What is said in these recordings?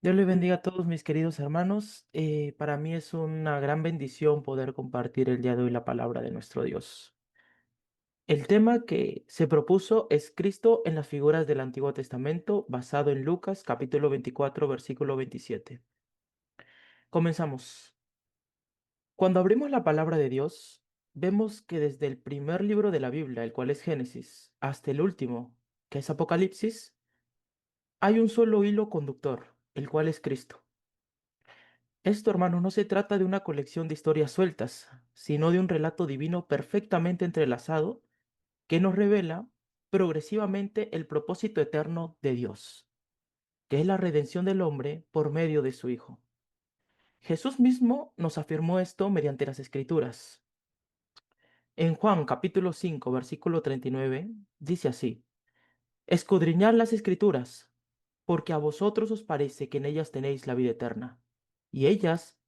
Dios le bendiga a todos mis queridos hermanos. Para mí es una gran bendición poder compartir el día de hoy la palabra de nuestro Dios. El tema que se propuso es Cristo en las figuras del Antiguo Testamento, basado en Lucas capítulo 24, versículo 27. Comenzamos. Cuando abrimos la palabra de Dios, vemos que desde el primer libro de la Biblia, el cual es Génesis, hasta el último, que es Apocalipsis, hay un solo hilo conductor, el cual es Cristo. Esto, hermano, no se trata de una colección de historias sueltas, sino de un relato divino perfectamente entrelazado que nos revela progresivamente el propósito eterno de Dios, que es la redención del hombre por medio de su Hijo. Jesús mismo nos afirmó esto mediante las Escrituras. En Juan capítulo 5, versículo 39, dice así: Escudriñad las Escrituras, porque a vosotros os parece que en ellas tenéis la vida eterna, y ellas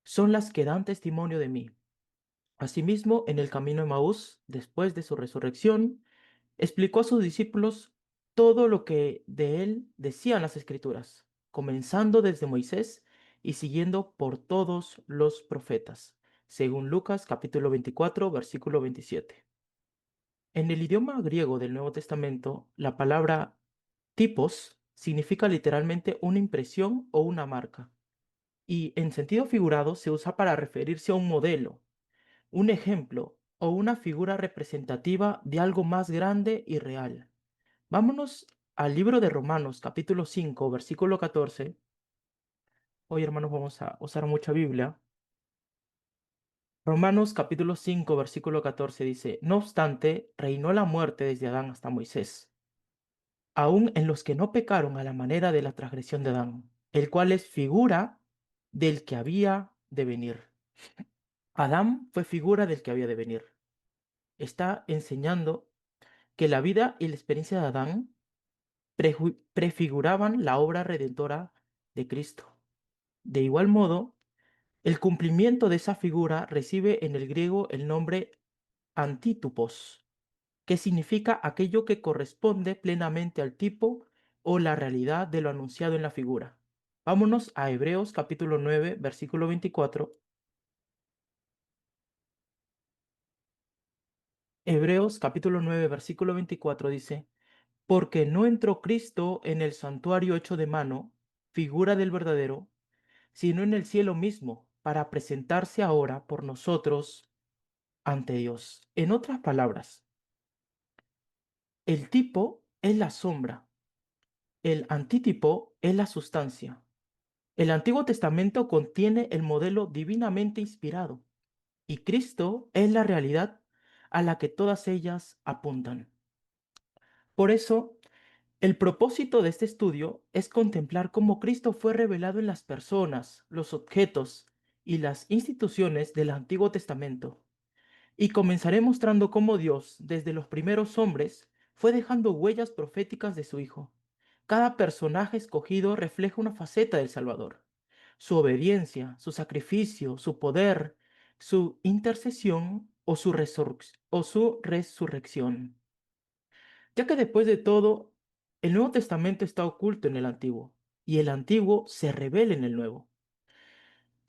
son las que dan testimonio de mí. Asimismo, en el camino de Maús, después de su resurrección, explicó a sus discípulos todo lo que de él decían las Escrituras, comenzando desde Moisés y siguiendo por todos los profetas, según Lucas capítulo 24, versículo 27. En el idioma griego del Nuevo Testamento, la palabra tipos significa literalmente una impresión o una marca, y en sentido figurado se usa para referirse a un modelo, un ejemplo o una figura representativa de algo más grande y real. Vámonos al libro de Romanos, capítulo 5, versículo 14. Hoy, hermanos, vamos a usar mucha Biblia. Romanos, capítulo 5, versículo 14 dice: No obstante, reinó la muerte desde Adán hasta Moisés, aun en los que no pecaron a la manera de la transgresión de Adán, el cual es figura del que había de venir. Adán fue figura del que había de venir. Está enseñando que la vida y la experiencia de Adán prefiguraban la obra redentora de Cristo. De igual modo, el cumplimiento de esa figura recibe en el griego el nombre antítupos, que significa aquello que corresponde plenamente al tipo o la realidad de lo anunciado en la figura. Vámonos a Hebreos capítulo 9, versículo 24. Hebreos capítulo 9, versículo 24 dice: Porque no entró Cristo en el santuario hecho de mano, figura del verdadero, sino en el cielo mismo, para presentarse ahora por nosotros ante Dios. En otras palabras, el tipo es la sombra, el antítipo es la sustancia. El Antiguo Testamento contiene el modelo divinamente inspirado, y Cristo es la realidad a la que todas ellas apuntan. Por eso, el propósito de este estudio es contemplar cómo Cristo fue revelado en las personas, los objetos y las instituciones del Antiguo Testamento. Y comenzaré mostrando cómo Dios, desde los primeros hombres, fue dejando huellas proféticas de su Hijo. Cada personaje escogido refleja una faceta del Salvador: su obediencia, su sacrificio, su poder, su intercesión o su resurrección. Ya que después de todo, el Nuevo Testamento está oculto en el Antiguo, y el Antiguo se revela en el Nuevo.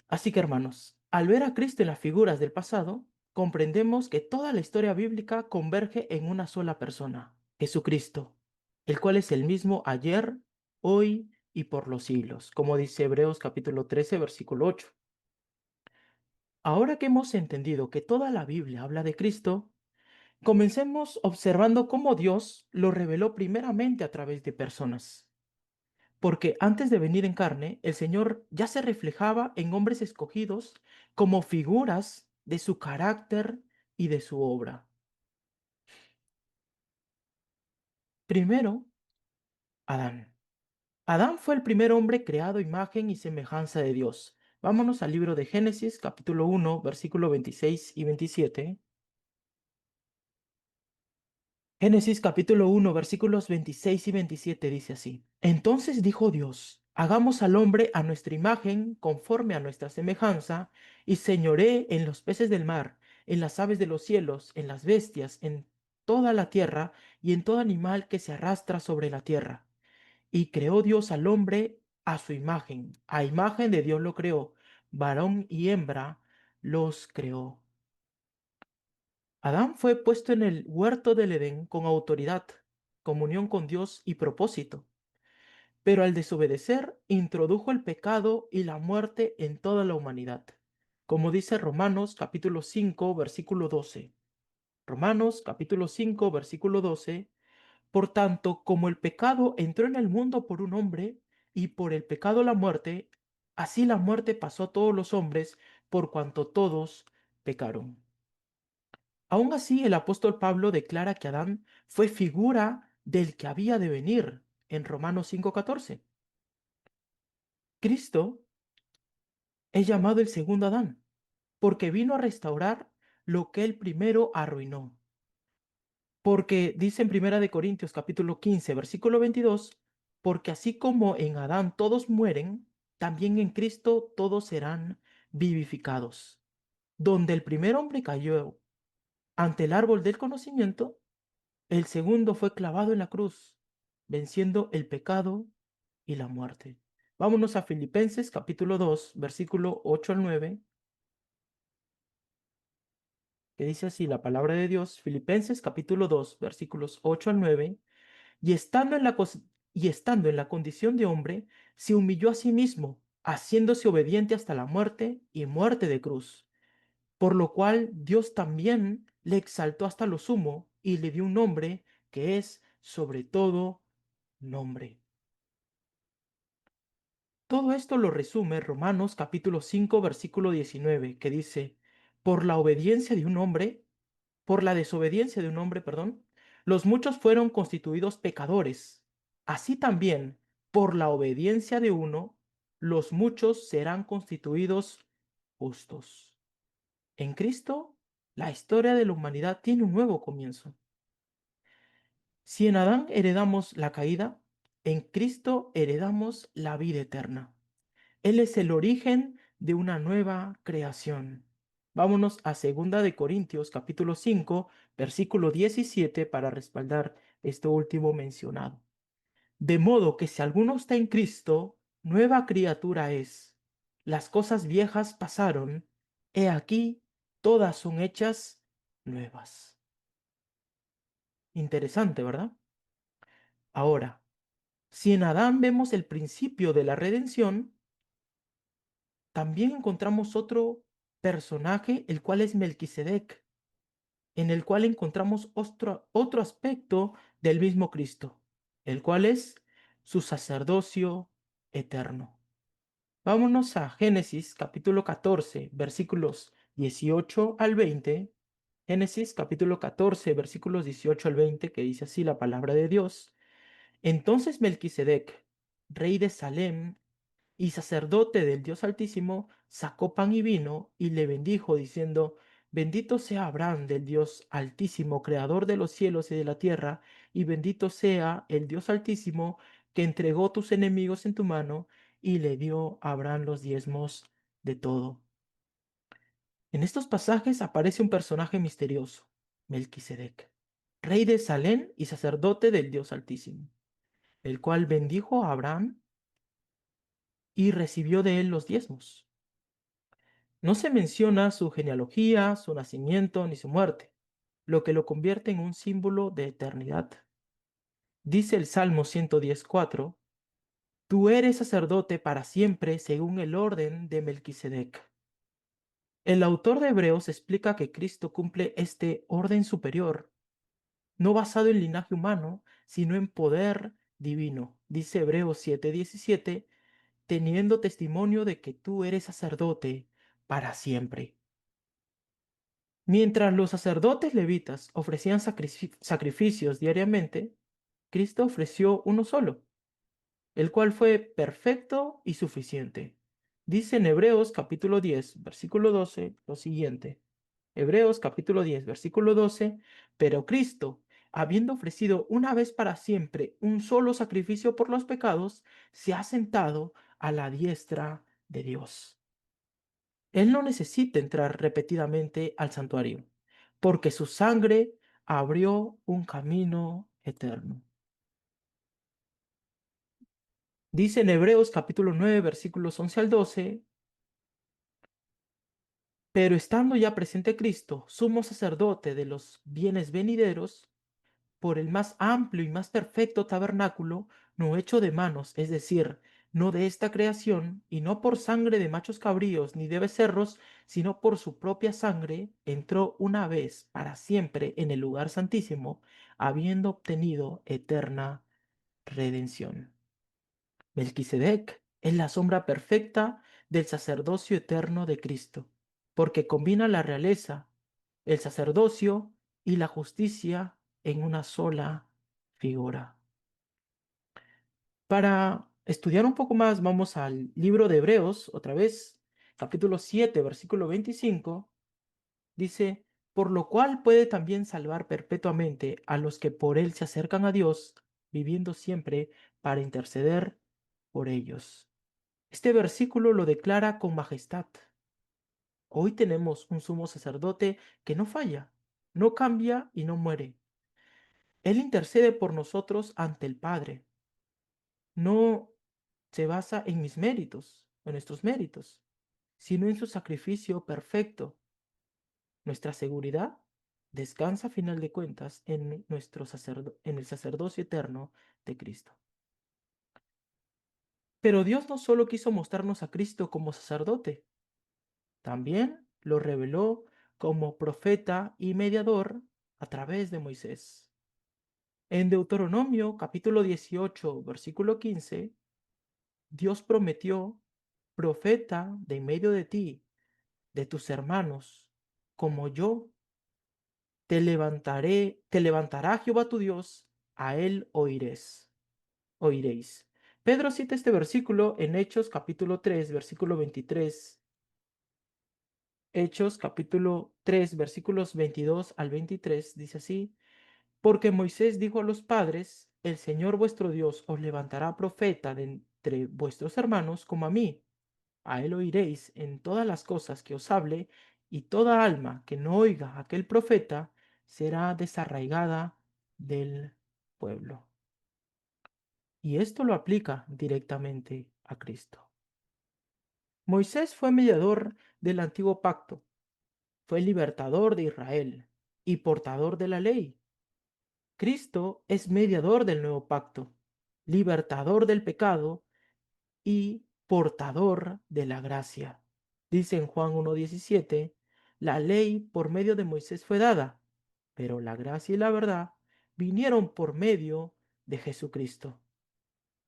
Así que, hermanos, al ver a Cristo en las figuras del pasado, comprendemos que toda la historia bíblica converge en una sola persona, Jesucristo, el cual es el mismo ayer, hoy y por los siglos, como dice Hebreos capítulo 13, versículo 8. Ahora que hemos entendido que toda la Biblia habla de Cristo, comencemos observando cómo Dios lo reveló primeramente a través de personas. Porque antes de venir en carne, el Señor ya se reflejaba en hombres escogidos como figuras de su carácter y de su obra. Primero, Adán. Adán fue el primer hombre creado a imagen y semejanza de Dios. Vámonos al libro de Génesis, capítulo 1, versículo 26 y 27. Génesis capítulo 1, versículos 26 y 27 dice así: Entonces dijo Dios: Hagamos al hombre a nuestra imagen, conforme a nuestra semejanza, y señoree en los peces del mar, en las aves de los cielos, en las bestias, en toda la tierra y en todo animal que se arrastra sobre la tierra. Y creó Dios al hombre a su imagen. A imagen de Dios lo creó. Varón y hembra los creó. Adán fue puesto en el huerto del Edén con autoridad, comunión con Dios y propósito. Pero al desobedecer, introdujo el pecado y la muerte en toda la humanidad. Como dice Romanos capítulo 5, versículo 12. Romanos capítulo 5, versículo 12. Por tanto, como el pecado entró en el mundo por un hombre, y por el pecado la muerte, así la muerte pasó a todos los hombres, por cuanto todos pecaron. Aún así, el apóstol Pablo declara que Adán fue figura del que había de venir en Romanos 5:14. Cristo es llamado el segundo Adán, porque vino a restaurar lo que el primero arruinó. Porque dice en Primera de Corintios capítulo 15, versículo 22, porque así como en Adán todos mueren, también en Cristo todos serán vivificados. Donde el primer hombre cayó ante el árbol del conocimiento, el segundo fue clavado en la cruz, venciendo el pecado y la muerte. Vámonos a Filipenses capítulo 2, versículo 8 al 9, que dice así la palabra de Dios. Filipenses capítulo 2, versículos 8 al 9. Y estando en la condición de hombre, se humilló a sí mismo, haciéndose obediente hasta la muerte y muerte de cruz. Por lo cual Dios también le exaltó hasta lo sumo y le dio un nombre que es sobre todo nombre. Todo esto lo resume Romanos capítulo 5 versículo 19, que dice, por la obediencia de un hombre, por la desobediencia de un hombre, perdón, los muchos fueron constituidos pecadores. Así también, por la obediencia de uno, los muchos serán constituidos justos. En Cristo, la historia de la humanidad tiene un nuevo comienzo. Si en Adán heredamos la caída, en Cristo heredamos la vida eterna. Él es el origen de una nueva creación. Vámonos a Segunda de Corintios capítulo 5, versículo 17 para respaldar esto último mencionado. De modo que si alguno está en Cristo, nueva criatura es. Las cosas viejas pasaron, he aquí, todas son hechas nuevas. Interesante, ¿verdad? Ahora, si en Adán vemos el principio de la redención, también encontramos otro personaje, el cual es Melquisedec, en el cual encontramos otro aspecto del mismo Cristo, el cual es su sacerdocio eterno. Vámonos a Génesis capítulo 14, versículos 18 al 20. Génesis capítulo 14, versículos 18 al 20, que dice así la palabra de Dios. Entonces Melquisedec, rey de Salem y sacerdote del Dios Altísimo, sacó pan y vino y le bendijo, diciendo, bendito sea Abraham del Dios Altísimo, creador de los cielos y de la tierra, y bendito sea el Dios Altísimo, que entregó tus enemigos en tu mano, y le dio a Abraham los diezmos de todo. En estos pasajes aparece un personaje misterioso, Melquisedec, rey de Salem y sacerdote del Dios Altísimo, el cual bendijo a Abraham y recibió de él los diezmos. No se menciona su genealogía, su nacimiento ni su muerte, lo que lo convierte en un símbolo de eternidad. Dice el Salmo 110:4, tú eres sacerdote para siempre según el orden de Melquisedec. El autor de Hebreos explica que Cristo cumple este orden superior, no basado en linaje humano, sino en poder divino. Dice Hebreos 7:17, teniendo testimonio de que tú eres sacerdote para siempre. Mientras los sacerdotes levitas ofrecían sacrificios diariamente, Cristo ofreció uno solo, el cual fue perfecto y suficiente. Dice en Hebreos capítulo 10, versículo 12, lo siguiente. Hebreos capítulo 10, versículo 12, pero Cristo, habiendo ofrecido una vez para siempre un solo sacrificio por los pecados, se ha sentado a la diestra de Dios. Él no necesita entrar repetidamente al santuario, porque su sangre abrió un camino eterno. Dice en Hebreos capítulo 9 versículos 11 al 12, pero estando ya presente Cristo, sumo sacerdote de los bienes venideros, por el más amplio y más perfecto tabernáculo, no hecho de manos, es decir, no de esta creación, y no por sangre de machos cabríos ni de becerros, sino por su propia sangre, entró una vez para siempre en el lugar santísimo, habiendo obtenido eterna redención. Melquisedec es la sombra perfecta del sacerdocio eterno de Cristo, porque combina la realeza, el sacerdocio y la justicia en una sola figura. Para estudiar un poco más, vamos al libro de Hebreos, otra vez, capítulo 7, versículo 25, dice, por lo cual puede también salvar perpetuamente a los que por él se acercan a Dios, viviendo siempre para interceder por ellos. Este versículo lo declara con majestad. Hoy tenemos un sumo sacerdote que no falla, no cambia y no muere. Él intercede por nosotros ante el Padre. No se basa en mis méritos, en nuestros méritos, sino en su sacrificio perfecto. Nuestra seguridad descansa a final de cuentas en en el sacerdocio eterno de Cristo. Pero Dios no solo quiso mostrarnos a Cristo como sacerdote, también lo reveló como profeta y mediador a través de Moisés. En Deuteronomio capítulo 18, versículo 15, Dios prometió, profeta de en medio de ti, de tus hermanos, como yo, te levantará Jehová tu Dios, a él oiréis. Pedro cita este versículo en Hechos capítulo 3, versículo 23. Hechos capítulo 3 versículos 22 al 23 dice así, porque Moisés dijo a los padres, el Señor vuestro Dios os levantará profeta de entre vuestros hermanos como a mí. A él oiréis en todas las cosas que os hable, y toda alma que no oiga a aquel profeta será desarraigada del pueblo. Y esto lo aplica directamente a Cristo. Moisés fue mediador del antiguo pacto, fue libertador de Israel y portador de la ley. Cristo es mediador del nuevo pacto, libertador del pecado y portador de la gracia. Dice en Juan 1:17, la ley por medio de Moisés fue dada, pero la gracia y la verdad vinieron por medio de Jesucristo.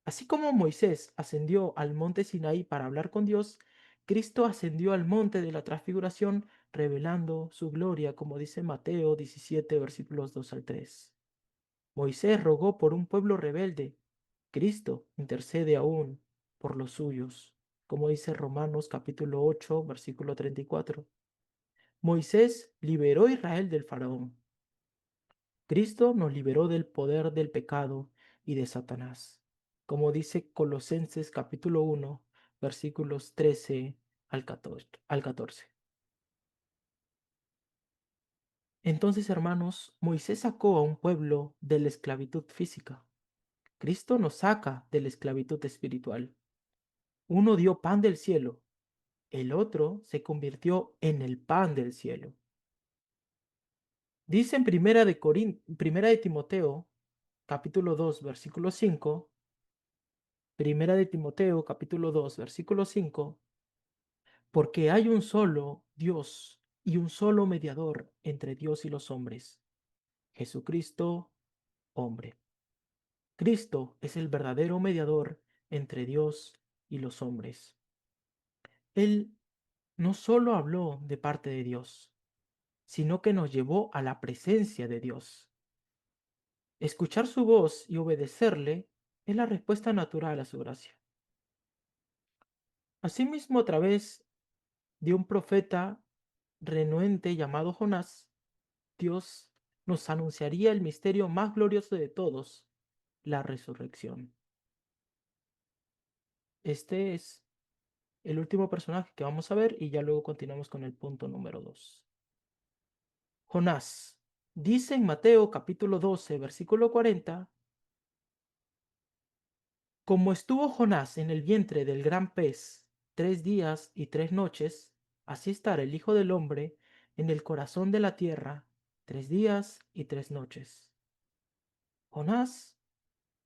Así como Moisés ascendió al monte Sinaí para hablar con Dios, Cristo ascendió al monte de la transfiguración revelando su gloria, como dice Mateo 17, versículos 2 al 3. Moisés rogó por un pueblo rebelde. Cristo intercede aún por los suyos, como dice Romanos capítulo 8, versículo 34. Moisés liberó a Israel del faraón. Cristo nos liberó del poder del pecado y de Satanás, como dice Colosenses capítulo 1, versículos 13 al 14. Entonces, hermanos, Moisés sacó a un pueblo de la esclavitud física. Cristo nos saca de la esclavitud espiritual. Uno dio pan del cielo, el otro se convirtió en el pan del cielo. Dice en Primera de Timoteo, capítulo 2, versículo 5, Primera de Timoteo, capítulo 2, versículo 5, porque hay un solo Dios y un solo mediador entre Dios y los hombres, Jesucristo, hombre. Cristo es el verdadero mediador entre Dios y los hombres. Él no solo habló de parte de Dios, sino que nos llevó a la presencia de Dios. Escuchar su voz y obedecerle es la respuesta natural a su gracia. Asimismo, a través de un profeta renuente llamado Jonás, Dios nos anunciaría el misterio más glorioso de todos, la resurrección. Este es el último personaje que vamos a ver y ya luego continuamos con el punto número 2. Jonás. Dice en Mateo capítulo 12, versículo 40, Como estuvo Jonás en el vientre del gran pez 3 días y 3 noches, así estará el Hijo del Hombre en el corazón de la tierra 3 días y 3 noches. Jonás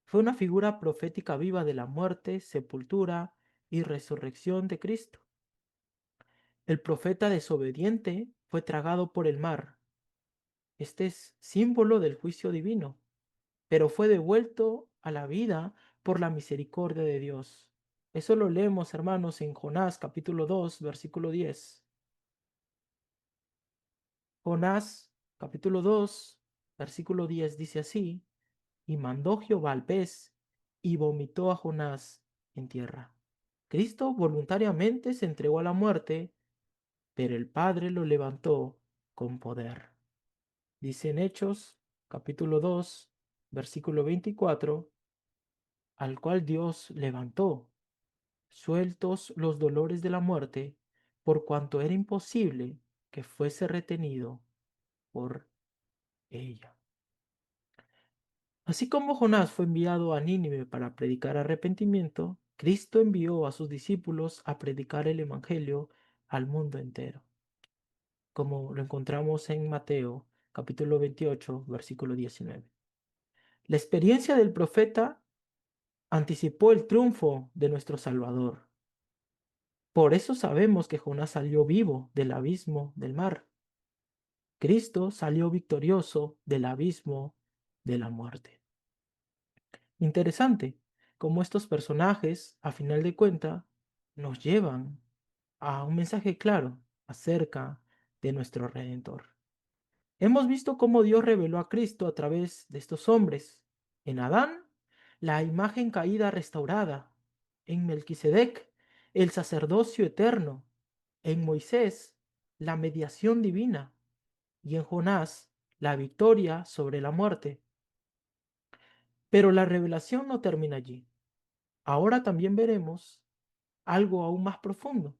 fue una figura profética viva de la muerte, sepultura y resurrección de Cristo. El profeta desobediente fue tragado por el mar. Este es símbolo del juicio divino, pero fue devuelto a la vida por la misericordia de Dios. Eso lo leemos, hermanos, en Jonás capítulo 2, versículo 10. Jonás capítulo 2, versículo 10 dice así: y mandó Jehová al pez y vomitó a Jonás en tierra. Cristo voluntariamente se entregó a la muerte, pero el Padre lo levantó con poder. Dice en Hechos capítulo 2, versículo 24, al cual Dios levantó, sueltos los dolores de la muerte, por cuanto era imposible que fuese retenido por ella. Así como Jonás fue enviado a Nínive para predicar arrepentimiento, Cristo envió a sus discípulos a predicar el Evangelio al mundo entero, como lo encontramos en Mateo capítulo 28, versículo 19. La experiencia del profeta anticipó el triunfo de nuestro Salvador. Por eso sabemos que Jonás salió vivo del abismo del mar. Cristo salió victorioso del abismo de la muerte. Interesante cómo estos personajes, a final de cuentas, nos llevan a un mensaje claro acerca de nuestro Redentor. Hemos visto cómo Dios reveló a Cristo a través de estos hombres. En Adán, la imagen caída restaurada. En Melquisedec, el sacerdocio eterno. En Moisés, la mediación divina. Y en Jonás, la victoria sobre la muerte. Pero la revelación no termina allí. Ahora también veremos algo aún más profundo,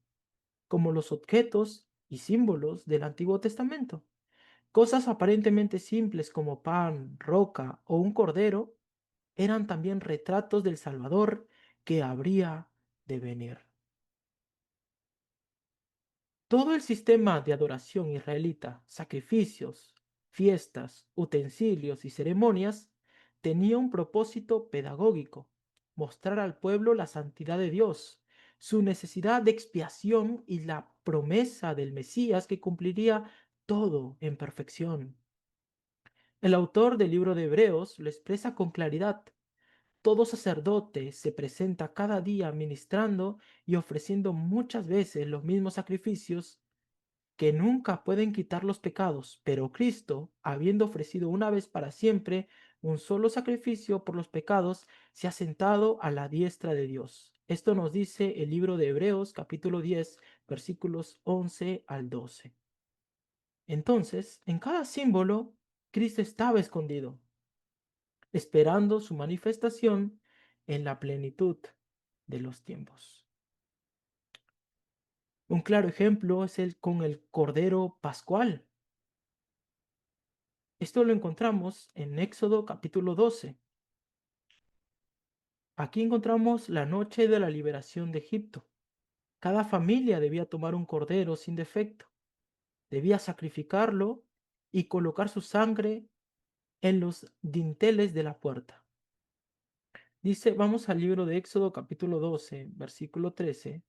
como los objetos y símbolos del Antiguo Testamento. Cosas aparentemente simples como pan, roca o un cordero eran también retratos del Salvador que habría de venir. Todo el sistema de adoración israelita, sacrificios, fiestas, utensilios y ceremonias, tenía un propósito pedagógico: mostrar al pueblo la santidad de Dios, su necesidad de expiación y la promesa del Mesías que cumpliría todo en perfección. El autor del libro de Hebreos lo expresa con claridad. Todo sacerdote se presenta cada día ministrando y ofreciendo muchas veces los mismos sacrificios que nunca pueden quitar los pecados, pero Cristo, habiendo ofrecido una vez para siempre un solo sacrificio por los pecados, se ha sentado a la diestra de Dios. Esto nos dice el libro de Hebreos capítulo 10, versículos 11 al 12. Entonces, en cada símbolo, Cristo estaba escondido, esperando su manifestación en la plenitud de los tiempos. Un claro ejemplo es el con el Cordero Pascual. Esto lo encontramos en Éxodo capítulo 12. Aquí encontramos la noche de la liberación de Egipto. Cada familia debía tomar un cordero sin defecto, debía sacrificarlo y colocar su sangre en los dinteles de la puerta. Dice, vamos al libro de Éxodo capítulo 12, versículo 13.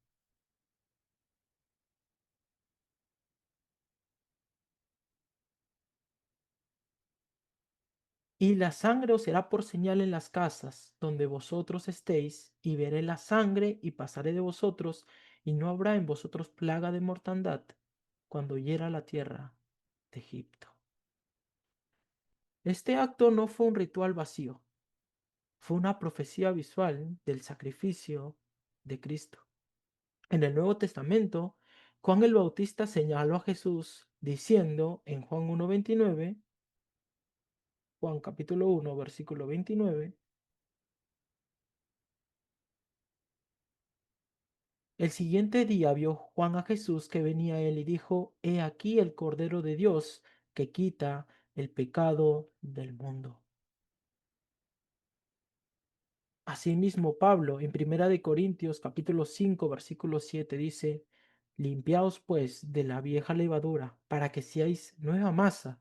Y la sangre os será por señal en las casas donde vosotros estéis, y veré la sangre y pasaré de vosotros, y no habrá en vosotros plaga de mortandad cuando hiera la tierra de Egipto. Este acto no fue un ritual vacío, fue una profecía visual del sacrificio de Cristo. En el Nuevo Testamento, Juan el Bautista señaló a Jesús diciendo en Juan 1:29, Juan capítulo 1, versículo 29, el siguiente día vio Juan a Jesús que venía a él y dijo: He aquí el Cordero de Dios que quita el pecado del mundo. Asimismo, Pablo en Primera de Corintios capítulo 5 versículo 7 dice, limpiaos pues de la vieja levadura para que seáis nueva masa,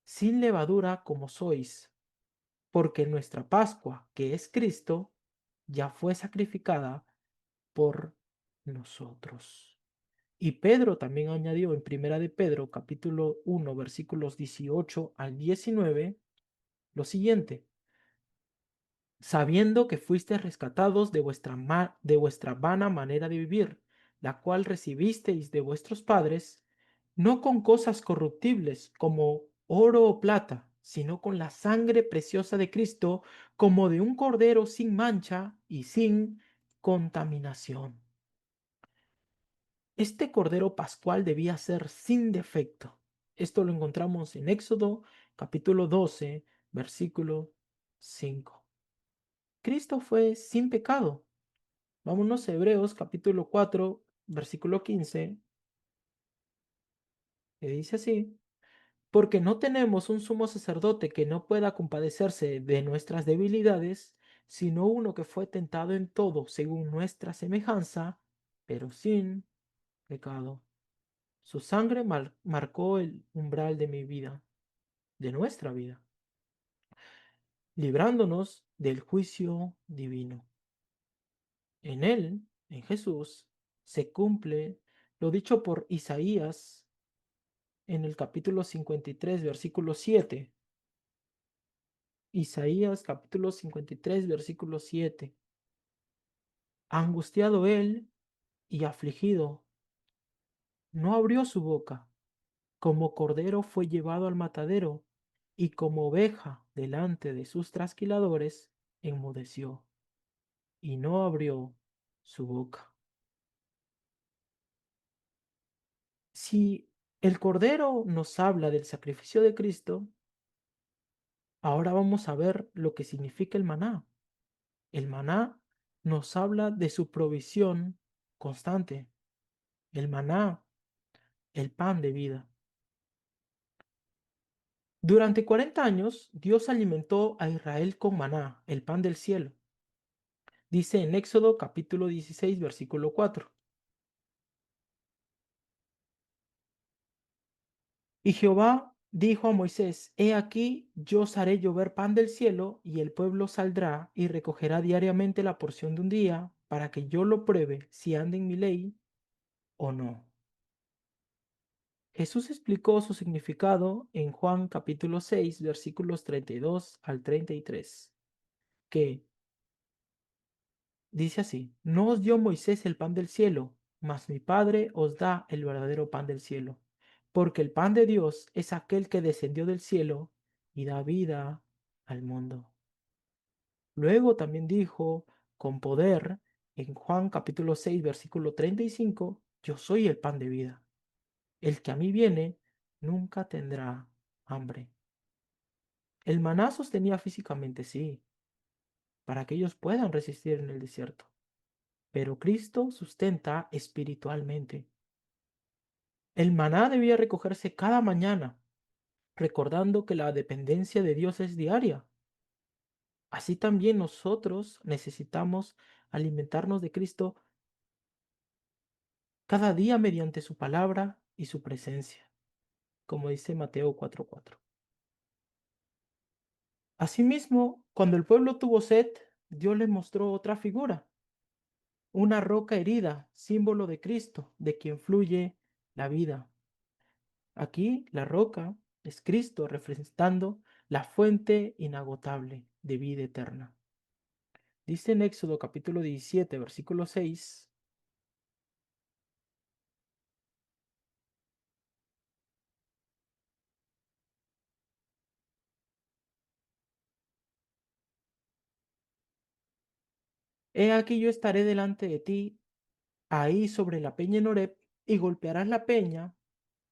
sin levadura como sois, porque nuestra Pascua, que es Cristo, ya fue sacrificada por nosotros. Y Pedro también añadió en Primera de Pedro capítulo 1 versículos 18 al 19 lo siguiente: sabiendo que fuisteis rescatados de vuestra vana manera de vivir, la cual recibisteis de vuestros padres, no con cosas corruptibles como oro o plata, sino con la sangre preciosa de Cristo, como de un cordero sin mancha y sin contaminación. Este cordero pascual debía ser sin defecto. Esto lo encontramos en Éxodo capítulo 12, versículo 5. Cristo fue sin pecado. Vámonos a Hebreos capítulo 4, versículo 15, que dice así, porque no tenemos un sumo sacerdote que no pueda compadecerse de nuestras debilidades, sino uno que fue tentado en todo según nuestra semejanza, pero sin pecado. Su sangre marcó el umbral de mi vida, de nuestra vida, librándonos del juicio divino. En él, en Jesús, se cumple lo dicho por Isaías en el capítulo 53, versículo 7. Isaías capítulo 53, versículo 7. Angustiado él y afligido, no abrió su boca. Como cordero fue llevado al matadero, y como oveja delante de sus trasquiladores, enmudeció, y no abrió su boca. Si el cordero nos habla del sacrificio de Cristo, ahora vamos a ver lo que significa el maná. El maná nos habla de su provisión constante. El maná, el pan de vida. Durante 40 años, Dios alimentó a Israel con maná, el pan del cielo. Dice en Éxodo capítulo 16, versículo 4. Y Jehová dijo a Moisés, he aquí, yo os haré llover pan del cielo, y el pueblo saldrá y recogerá diariamente la porción de un día, para que yo lo pruebe si anda en mi ley o no. Jesús explicó su significado en Juan capítulo 6, versículos 32 al 33, que dice así, no os dio Moisés el pan del cielo, mas mi Padre os da el verdadero pan del cielo, porque el pan de Dios es aquel que descendió del cielo y da vida al mundo. Luego también dijo con poder en Juan capítulo 6, versículo 35, yo soy el pan de vida. El que a mí viene nunca tendrá hambre. El maná sostenía físicamente, sí, para que ellos puedan resistir en el desierto, pero Cristo sustenta espiritualmente. El maná debía recogerse cada mañana, recordando que la dependencia de Dios es diaria. Así también nosotros necesitamos alimentarnos de Cristo cada día mediante su palabra y su presencia, como dice Mateo 4:4. Asimismo, cuando el pueblo tuvo sed, Dios les mostró otra figura, una roca herida, símbolo de Cristo, de quien fluye la vida. Aquí la roca es Cristo, representando la fuente inagotable de vida eterna. Dice en Éxodo capítulo 17, versículo 6, he aquí yo estaré delante de ti, ahí sobre la peña en Horeb, y golpearás la peña,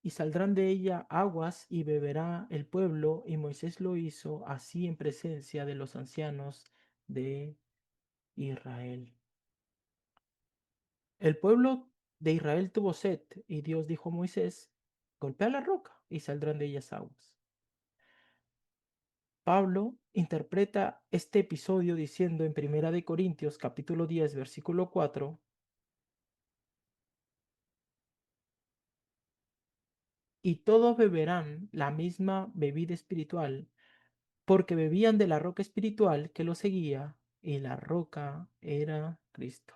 y saldrán de ella aguas, y beberá el pueblo, y Moisés lo hizo así en presencia de los ancianos de Israel. El pueblo de Israel tuvo sed, y Dios dijo a Moisés, golpea la roca, y saldrán de ellas aguas. Pablo interpreta este episodio diciendo en Primera de Corintios capítulo 10 versículo 4: y todos beberán la misma bebida espiritual, porque bebían de la roca espiritual que los seguía, y la roca era Cristo.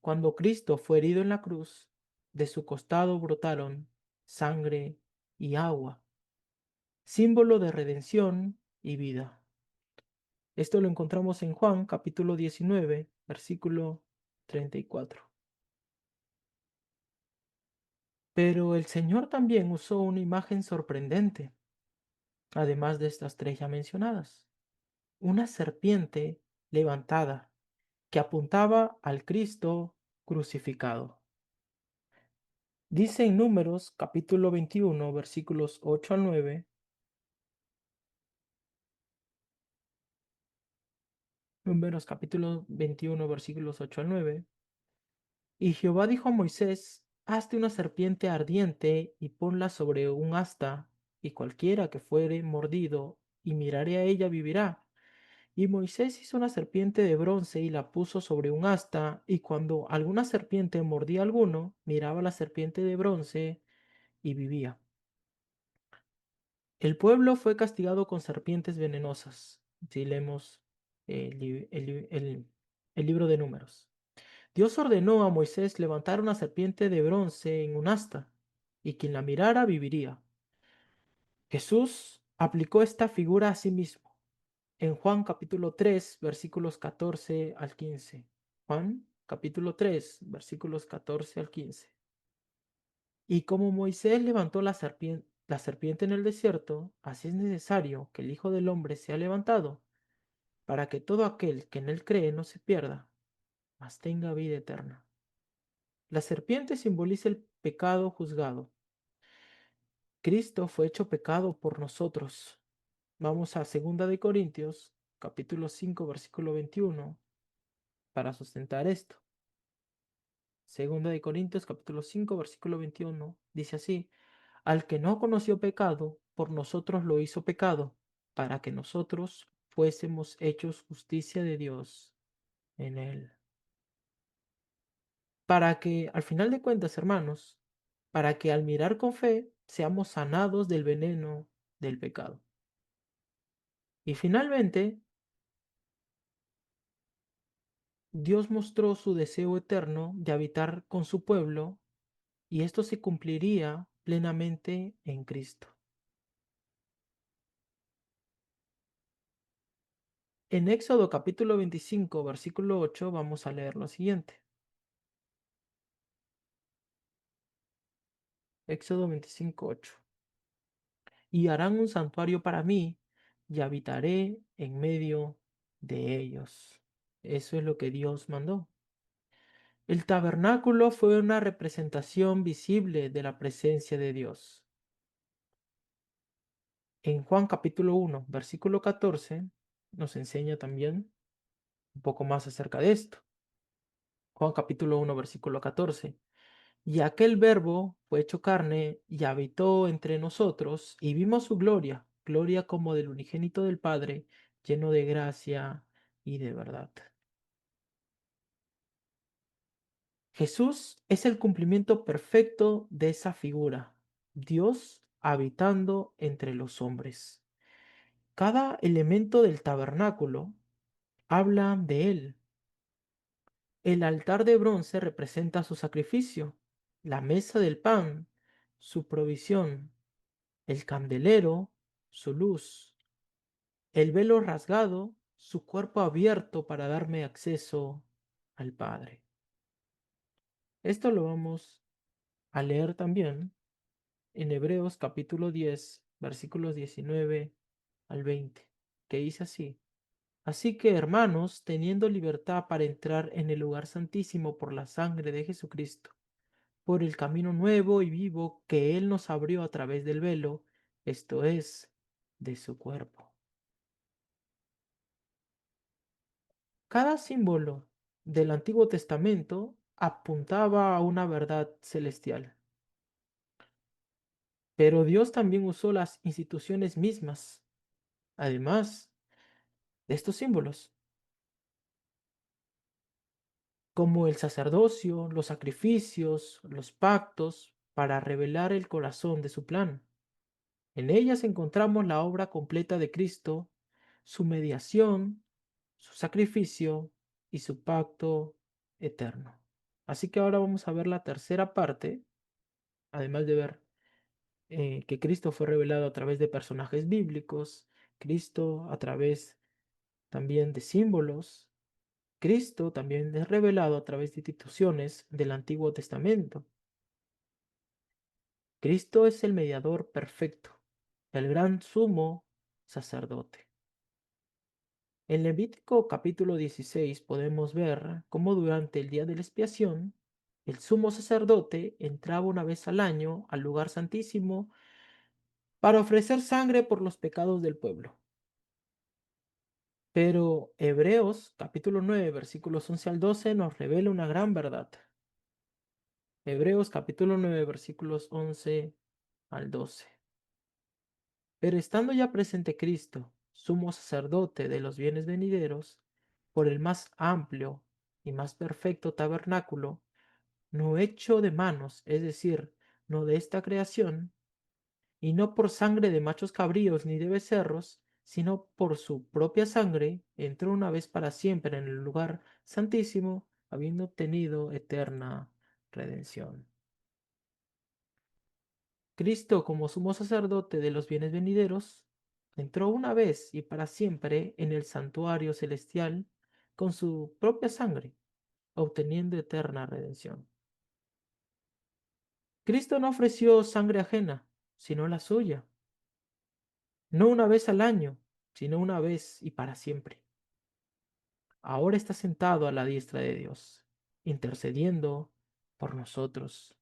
Cuando Cristo fue herido en la cruz, de su costado brotaron sangre y agua, símbolo de redención y vida. Esto lo encontramos en Juan capítulo 19, versículo 34. Pero el Señor también usó una imagen sorprendente, además de estas tres ya mencionadas: una serpiente levantada que apuntaba al Cristo crucificado. Dice en Números capítulo 21 versículos 8 al 9, Números capítulo 21 versículos 8 al 9, y Jehová dijo a Moisés: hazte una serpiente ardiente y ponla sobre un asta, y cualquiera que fuere mordido y mirare a ella vivirá. Y Moisés hizo una serpiente de bronce y la puso sobre un asta, y cuando alguna serpiente mordía a alguno, miraba la serpiente de bronce y vivía. El pueblo fue castigado con serpientes venenosas. Si leemos el libro de Números. Dios ordenó a Moisés levantar una serpiente de bronce en un asta, y quien la mirara viviría. Jesús aplicó esta figura a sí mismo en Juan capítulo 3 versículos 14 al 15. Juan capítulo 3 versículos 14 al 15. Y como Moisés levantó la serpiente en el desierto, así es necesario que el Hijo del Hombre sea levantado, para que todo aquel que en él cree no se pierda, mas tenga vida eterna. La serpiente simboliza el pecado juzgado. Cristo fue hecho pecado por nosotros. Vamos a 2 Corintios, capítulo 5, versículo 21, para sustentar esto. 2 Corintios, capítulo 5, versículo 21, dice así: al que no conoció pecado, por nosotros lo hizo pecado, para que nosotros fuésemos hechos justicia de Dios en él. Para que, al final de cuentas, hermanos, para que al mirar con fe seamos sanados del veneno del pecado. Y finalmente, Dios mostró su deseo eterno de habitar con su pueblo, y esto se cumpliría plenamente en Cristo. En Éxodo capítulo 25, versículo 8, vamos a leer lo siguiente. Éxodo 25, 8. Y harán un santuario para mí, y habitaré en medio de ellos. Eso es lo que Dios mandó. El tabernáculo fue una representación visible de la presencia de Dios. En Juan capítulo 1, versículo 14, nos enseña también un poco más acerca de esto. Juan capítulo 1, versículo 14. Y aquel verbo fue hecho carne y habitó entre nosotros, y vimos su gloria, gloria como del unigénito del Padre, lleno de gracia y de verdad. Jesús es el cumplimiento perfecto de esa figura, Dios habitando entre los hombres. Cada elemento del tabernáculo habla de él. El altar de bronce representa su sacrificio, la mesa del pan, su provisión, el candelero, su luz, el velo rasgado, su cuerpo abierto para darme acceso al Padre. Esto lo vamos a leer también en Hebreos capítulo 10, versículos 19 al 20, que dice así: así que, hermanos, teniendo libertad para entrar en el lugar santísimo por la sangre de Jesucristo, por el camino nuevo y vivo que Él nos abrió a través del velo, esto es, de su cuerpo. Cada símbolo del Antiguo Testamento apuntaba a una verdad celestial, pero Dios también usó las instituciones mismas Además de estos símbolos, como el sacerdocio, los sacrificios, los pactos, para revelar el corazón de su plan. En ellas encontramos la obra completa de Cristo, su mediación, su sacrificio y su pacto eterno. Así que ahora vamos a ver la tercera parte, además de ver que Cristo fue revelado a través de personajes bíblicos, Cristo a través también de símbolos, Cristo también es revelado a través de instituciones del Antiguo Testamento. Cristo es el mediador perfecto, el gran sumo sacerdote. En Levítico capítulo 16 podemos ver cómo durante el día de la expiación, el sumo sacerdote entraba una vez al año al lugar santísimo para ofrecer sangre por los pecados del pueblo. Pero Hebreos capítulo 9 versículos 11 al 12 nos revela una gran verdad. Hebreos capítulo 9 versículos 11 al 12. Pero estando ya presente Cristo, sumo sacerdote de los bienes venideros, por el más amplio y más perfecto tabernáculo, no hecho de manos, es decir, no de esta creación, y no por sangre de machos cabríos ni de becerros, sino por su propia sangre, entró una vez para siempre en el lugar santísimo, habiendo obtenido eterna redención. Cristo, como sumo sacerdote de los bienes venideros, entró una vez y para siempre en el santuario celestial con su propia sangre, obteniendo eterna redención. Cristo no ofreció sangre ajena, sino la suya, no una vez al año, sino una vez y para siempre. Ahora está sentado a la diestra de Dios, intercediendo por nosotros.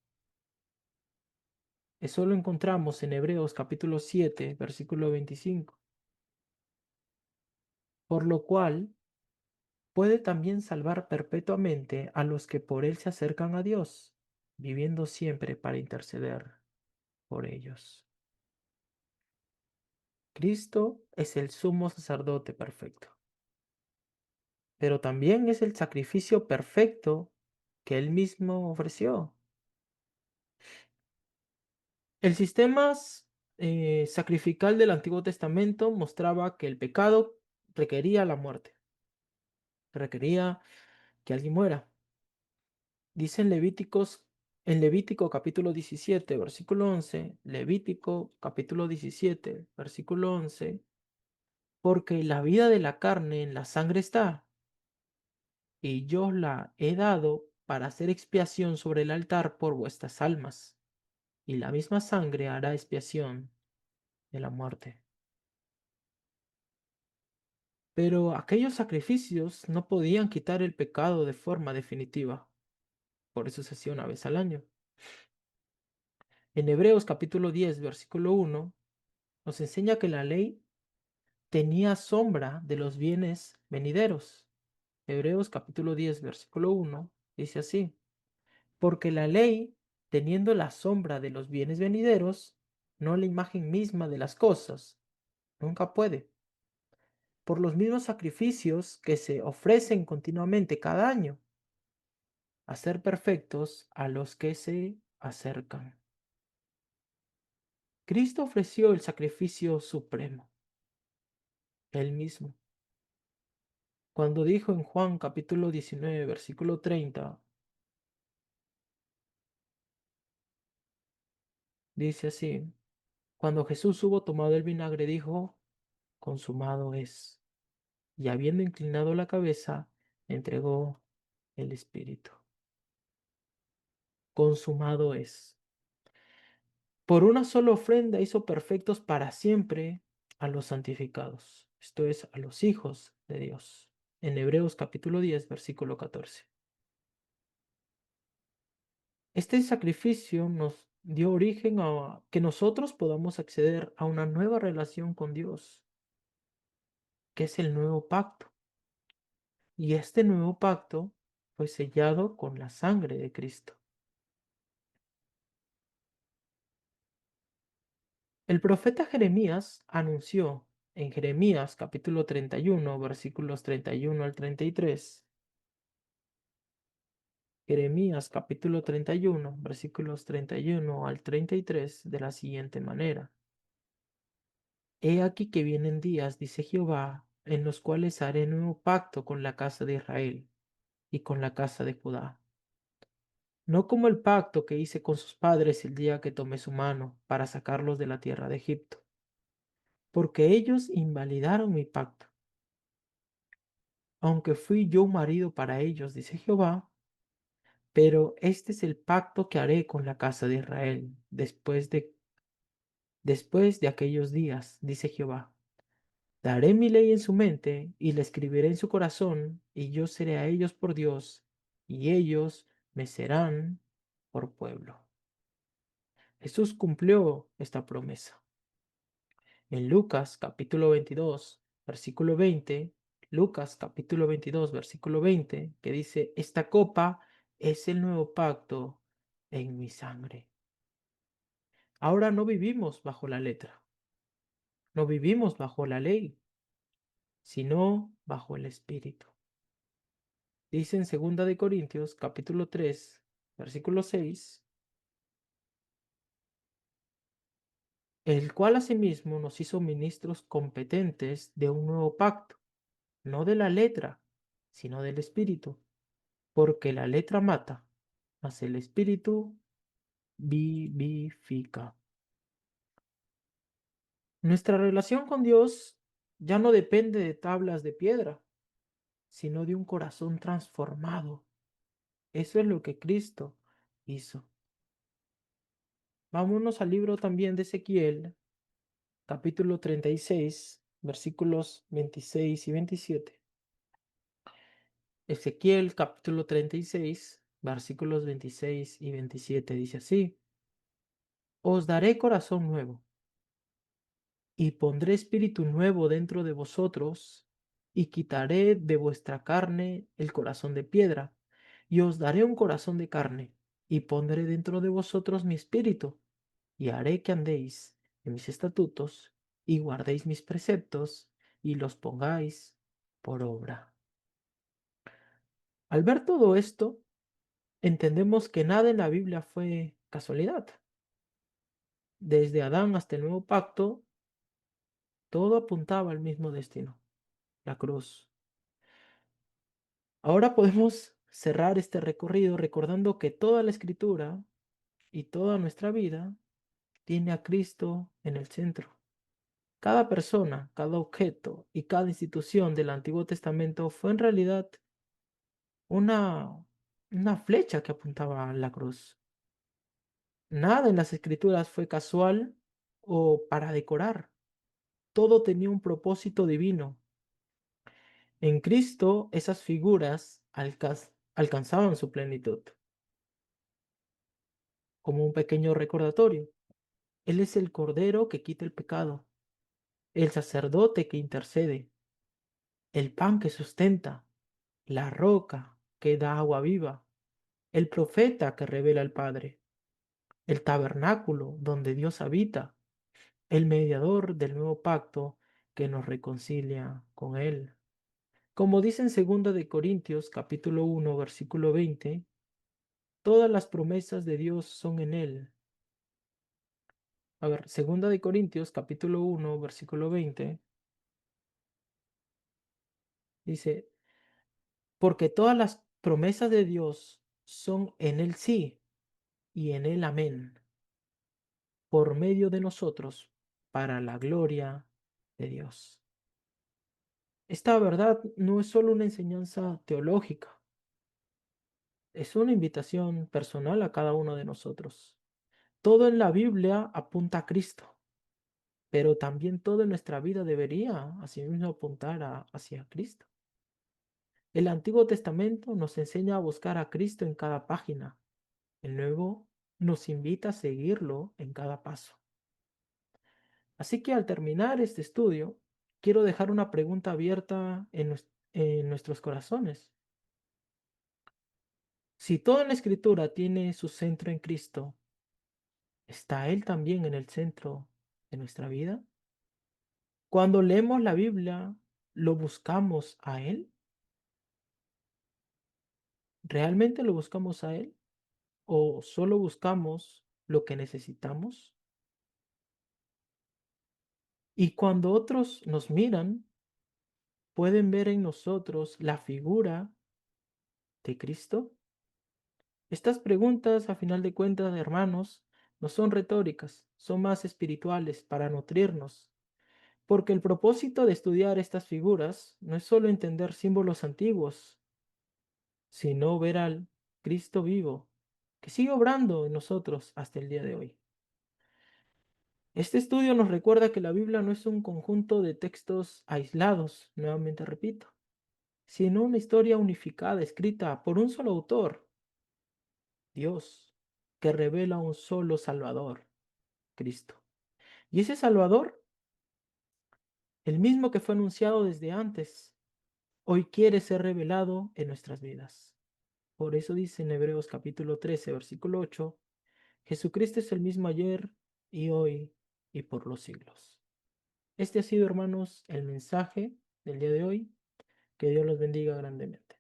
Eso lo encontramos en Hebreos capítulo 7, versículo 25. Por lo cual puede también salvar perpetuamente a los que por él se acercan a Dios, viviendo siempre para interceder por ellos. Cristo es el sumo sacerdote perfecto, pero también es el sacrificio perfecto que él mismo ofreció. El sistema sacrificial del Antiguo Testamento mostraba que el pecado requería la muerte, requería que alguien muera. Dice en Levítico capítulo 17, versículo 11, Levítico capítulo 17, versículo 11, porque la vida de la carne en la sangre está, y yo os la he dado para hacer expiación sobre el altar por vuestras almas, y la misma sangre hará expiación de la muerte. Pero aquellos sacrificios no podían quitar el pecado de forma definitiva, por eso se hacía una vez al año. En Hebreos capítulo 10, versículo 1, nos enseña que la ley tenía sombra de los bienes venideros. Hebreos capítulo 10, versículo 1, dice así, porque la ley, teniendo la sombra de los bienes venideros, no la imagen misma de las cosas, nunca puede. Por los mismos sacrificios que se ofrecen continuamente cada año, hacer perfectos a los que se acercan. Cristo ofreció el sacrificio supremo, él mismo. Cuando dijo en Juan capítulo 19, versículo 30, dice así, cuando Jesús hubo tomado el vinagre, dijo, consumado es. Y habiendo inclinado la cabeza, entregó el Espíritu. Consumado es. Por una sola ofrenda hizo perfectos para siempre a los santificados, esto es, a los hijos de Dios. En Hebreos capítulo 10, versículo 14. Este sacrificio nos dio origen a que nosotros podamos acceder a una nueva relación con Dios, que es el nuevo pacto. Y este nuevo pacto fue sellado con la sangre de Cristo. El profeta Jeremías anunció en Jeremías capítulo 31, versículos 31 al 33. Jeremías capítulo 31, versículos 31 al 33, de la siguiente manera. He aquí que vienen días, dice Jehová, en los cuales haré nuevo pacto con la casa de Israel y con la casa de Judá. No como el pacto que hice con sus padres el día que tomé su mano para sacarlos de la tierra de Egipto, porque ellos invalidaron mi pacto. Aunque fui yo un marido para ellos, dice Jehová, pero este es el pacto que haré con la casa de Israel después de aquellos días, dice Jehová. Daré mi ley en su mente y la escribiré en su corazón, y yo seré a ellos por Dios, y ellos me serán por pueblo. Jesús cumplió esta promesa. En Lucas capítulo 22, versículo 20, Lucas capítulo 22, versículo 20, que dice, esta copa es el nuevo pacto en mi sangre. Ahora no vivimos bajo la letra, no vivimos bajo la ley, sino bajo el Espíritu. Dice en 2 capítulo 3, versículo 6, el cual asimismo nos hizo ministros competentes de un nuevo pacto, no de la letra, sino del Espíritu, porque la letra mata, mas el Espíritu vivifica. Nuestra relación con Dios ya no depende de tablas de piedra, sino de un corazón transformado. Eso es lo que Cristo hizo. Vámonos al libro también de Ezequiel, capítulo 36, versículos 26 y 27. Ezequiel, capítulo 36, versículos 26 y 27 dice así: Os daré corazón nuevo, y pondré espíritu nuevo dentro de vosotros, y quitaré de vuestra carne el corazón de piedra, y os daré un corazón de carne, y pondré dentro de vosotros mi espíritu, y haré que andéis en mis estatutos, y guardéis mis preceptos, y los pongáis por obra. Al ver todo esto, entendemos que nada en la Biblia fue casualidad. Desde Adán hasta el nuevo pacto, todo apuntaba al mismo destino, la cruz. Ahora podemos cerrar este recorrido recordando que toda la escritura y toda nuestra vida tiene a Cristo en el centro. Cada persona, cada objeto y cada institución del Antiguo Testamento fue en realidad una, una flecha que apuntaba a la cruz. Nada en las escrituras fue casual o para decorar. Todo tenía un propósito divino. En Cristo esas figuras alcanzaban su plenitud. Como un pequeño recordatorio, Él es el Cordero que quita el pecado, el sacerdote que intercede, el pan que sustenta, la roca que da agua viva, el profeta que revela al Padre, el tabernáculo donde Dios habita, el mediador del nuevo pacto que nos reconcilia con Él. Como dice en 2 de Corintios capítulo 1 versículo 20, todas las promesas de Dios son en Él. A ver, 2 de Corintios capítulo 1 versículo 20 dice, porque todas las promesas de Dios son en Él sí y en Él amén, por medio de nosotros, para la gloria de Dios. Esta verdad no es solo una enseñanza teológica, es una invitación personal a cada uno de nosotros. Todo en la Biblia apunta a Cristo, pero también todo en nuestra vida debería asimismo apuntar hacia Cristo. El Antiguo Testamento nos enseña a buscar a Cristo en cada página. El Nuevo nos invita a seguirlo en cada paso. Así que al terminar este estudio, quiero dejar una pregunta abierta en nuestros corazones. Si toda la Escritura tiene su centro en Cristo, ¿está Él también en el centro de nuestra vida? Cuando leemos la Biblia, ¿lo buscamos a Él? ¿Realmente lo buscamos a Él? ¿O solo buscamos lo que necesitamos? Y cuando otros nos miran, ¿pueden ver en nosotros la figura de Cristo? Estas preguntas, a final de cuentas, hermanos, no son retóricas, son más espirituales para nutrirnos. Porque el propósito de estudiar estas figuras no es solo entender símbolos antiguos, sino ver al Cristo vivo, que sigue obrando en nosotros hasta el día de hoy. Este estudio nos recuerda que la Biblia no es un conjunto de textos aislados, nuevamente repito, sino una historia unificada escrita por un solo autor, Dios, que revela un solo Salvador, Cristo. Y ese Salvador, el mismo que fue anunciado desde antes, hoy quiere ser revelado en nuestras vidas. Por eso dice en Hebreos capítulo 13, versículo 8, Jesucristo es el mismo ayer y hoy y por los siglos. Este ha sido, hermanos, el mensaje del día de hoy. Que Dios los bendiga grandemente.